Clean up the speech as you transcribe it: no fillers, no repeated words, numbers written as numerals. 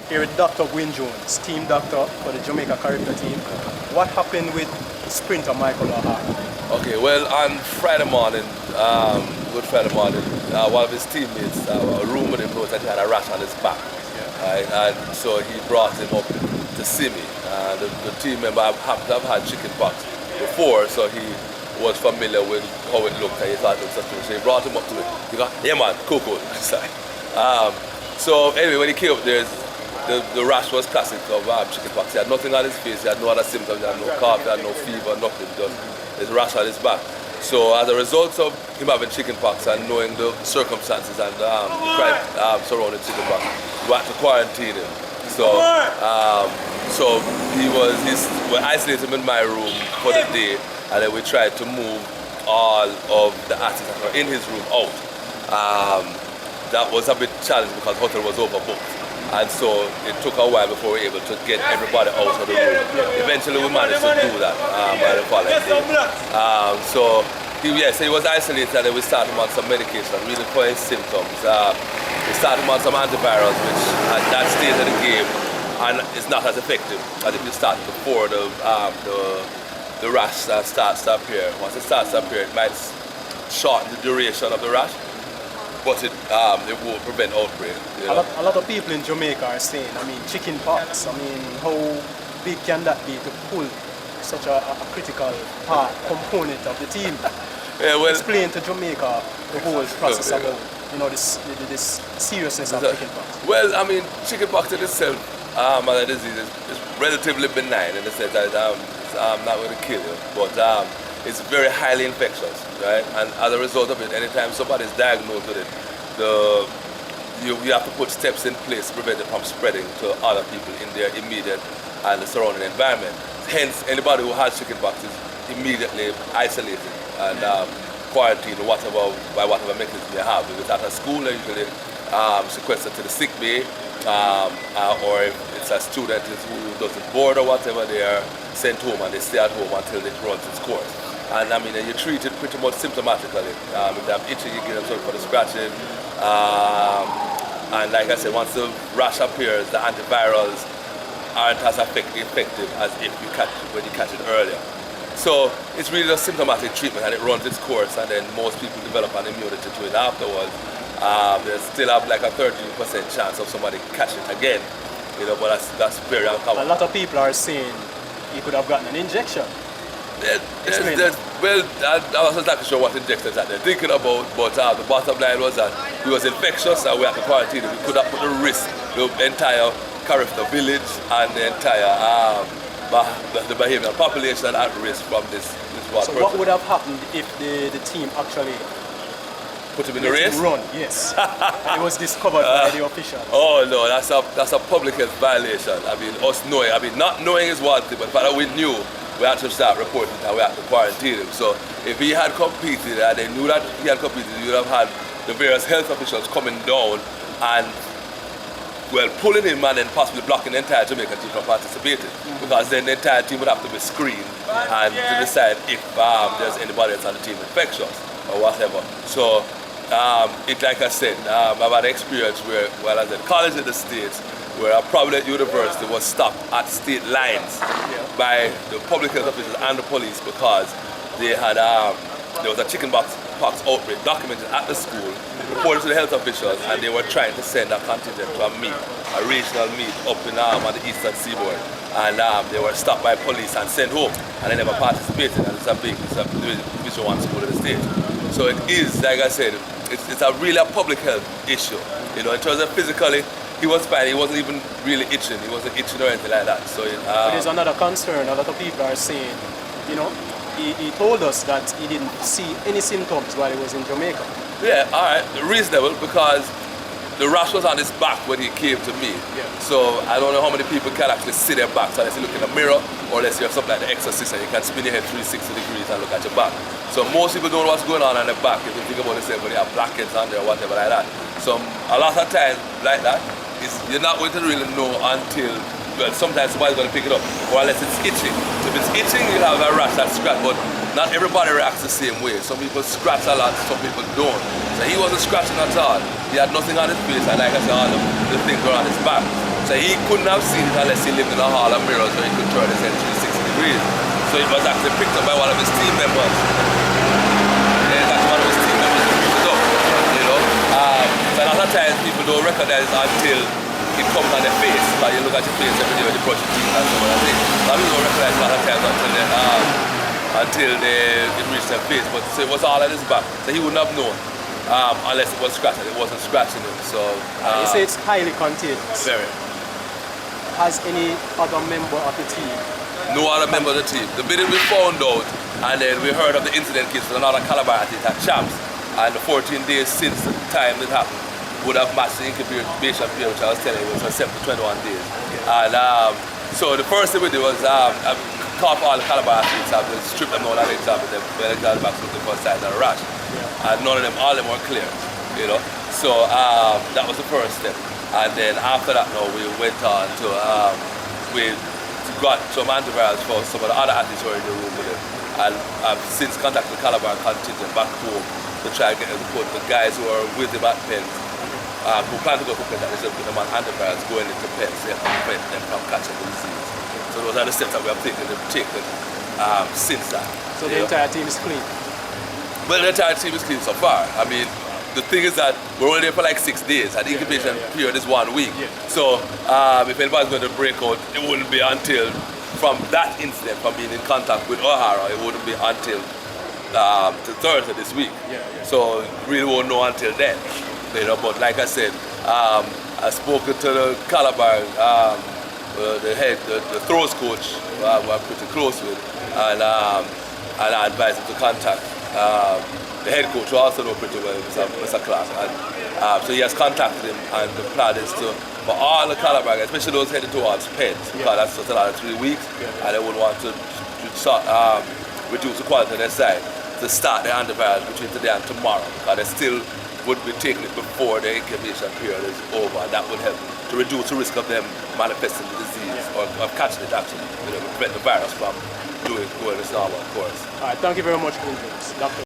Here with Dr. Gwyn Jones, team doctor for the Jamaica CARIFTA team. What happened with sprinter Michael O'Hara? Okay, well, on Friday morning, Good Friday morning, one of his teammates, a rumor him knows that he had a rash on his back. And so he brought him up to see me. The team member happened to have had chicken pox before, so he was familiar with how it looked and he thought it was something. So he brought him up to me. He go, yeah man, cool. So anyway, when he came up there, the rash was classic of chicken pox. He had nothing on his face, he had no other symptoms, he had no cough, he had no fever, nothing, just his rash on his back. So as a result of him having chicken pox and knowing the circumstances and the crime surrounding chicken pox, we had to quarantine him. So we isolated him in my room for the day, and then we tried to move all of the artists that were in his room out. That was a bit challenging because the hotel was overbooked. And so it took a while before we were able to get everybody out of the room. Eventually we managed to do that by the following day. So he was isolated and then we started him on some medication, really for his symptoms. We started him on some antivirals, which at that stage of the game and is not as effective as if you start before the rash starts to appear. Once it starts to appear, it might shorten the duration of the rash, but it won't prevent outbreak. You know? A lot of people in Jamaica are saying, chicken pox, how big can that be to pull such a critical component of the team? Yeah, well, explain to Jamaica the whole process about this seriousness of chicken pox. Well, chicken pox in itself as a disease is relatively benign in the sense that it's not going to kill you, but it's very highly infectious, right? And as a result of it, anytime somebody is diagnosed with it, you have to put steps in place to prevent it from spreading to other people in their immediate and the surrounding environment. Hence, anybody who has chicken pox is immediately isolated and quarantined by whatever mechanism you have. If it's at a school, they're usually sequestered to the sick bay, or if it's a student who doesn't board or whatever, they are sent home and they stay at home until it runs its course. And you treat it pretty much symptomatically. If they have itching, you give them something for the scratching. And like I said, once the rash appears, the antivirals aren't as effective as if you catch it when you catch it earlier. So it's really a symptomatic treatment and it runs its course, and then most people develop an immunity to it afterwards. They still have like a 13% chance of somebody catching it again, but that's very uncommon. A lot of people are saying he could have gotten an injection. Well, I wasn't exactly sure what injections that they're thinking about, but the bottom line was that he was infectious and we had to quarantine him. We could have put the risk, the entire CARIFTA village and the entire the Bahamian population at risk from this one. So what would have happened if the team actually put him in the race? Run, yes. It was discovered by the officials. Oh no, that's a public health violation. Us knowing, not knowing is one thing, but we knew we had to start reporting and we had to quarantine him. So if he had competed and they knew that he had competed, you would have had the various health officials coming down and pulling him and then possibly blocking the entire Jamaican team from participating, because then the entire team would have to be screened and to decide if there's anybody else on the team infectious or whatever. So like I said, I've had experience where, I was at college in the States, where a prominent university was stopped at state lines by the public health officials and the police because they had there was a chicken pox outbreak documented at the school, reported to the health officials, and they were trying to send a contingent to a regional meet up in on the eastern seaboard, and they were stopped by police and sent home, and they never participated. And it's a Division 1 school in the state. So it is, like I said, it's a really a public health issue. In terms of physically, he was fine. He wasn't even really itching. He wasn't itching or anything like that. So there's another concern. A lot of people are saying, he told us that he didn't see any symptoms while he was in Jamaica. Yeah, all right, reasonable, because the rash was on his back when he came to me. Yeah. So I don't know how many people can actually see their backs unless you look in the mirror, or unless you have something like the Exorcist and you can spin your head 360 degrees and look at your back. So most people don't know what's going on the back if you think about it, when they have blackheads on there or whatever like that. So a lot of times like that, you're not going to really know until, sometimes somebody's going to pick it up, or unless it's itching. So if it's itching, you'll have a rash that's scratch, but not everybody reacts the same way. Some people scratch a lot, some people don't. So he wasn't scratching at all. He had nothing on his face, and like I said, all the things were on his back. So he couldn't have seen it unless he lived in a hall of mirrors where he could turn his head 360 degrees. So it was actually picked up by one of his team members. Yeah, that's one of his team members who picked it up, you know. So a lot of times people don't recognize it until it comes on their face. Like you look at your face every day when you brush your teeth and so on. A lot of people don't recognize it a lot of times until it reached their face. But so it was all on his back. So he wouldn't have known unless it was scratching. It wasn't scratching him. So you say it's highly contagious. Very. Has any other member of the team? No other member of the team. The minute we found out, and then we heard of the incident case with another Calabar athlete at Champs, and the 14 days since the time it happened would have matched the incubation period, which I was telling you was 7 to 21 days. And so the first thing we did was call all the Calabar athletes, strip them down and examine them when they got back looking for signs of a rash. And none of them, all of them were clear, you know. So that was the first step. And then after that, now we went on to we got some antivirals for some of the other athletes who were in the room with him. And I've since contacted the Calabar contingent back home to try and get them to put the guys who are with him at Penn, who plan to go for Penn, they said put them on antivirals going into Penn so they can prevent them from catching the disease. So those are the steps that we have taken since that. So the entire team is clean? Well, the entire team is clean so far. I mean, the thing is that we're only there for like 6 days, and the incubation period is 1 week. So if anybody's going to break out, it wouldn't be until, from that incident, from being in contact with O'Hara, it wouldn't be until Thursday this week. So really won't know until then. You know, but like I said, I spoke to the Calabar, the head, the throws coach, who I'm pretty close with, and I advised him to contact the head coach, who also know pretty well, Mr. Clark. And so he has contacted him, and the plan is to, for all the Calabar guys, especially those headed towards Penn, because that's just another 3 weeks, and they would want to reduce the quality on their side, to start the antivirals between today and tomorrow, because they still would be taking it before the incubation period is over, and that would help to reduce the risk of them manifesting the disease, or of catching it actually, you know, prevent the virus from going its normal course. All right, thank you very much, Gwyn Jones. Doctor.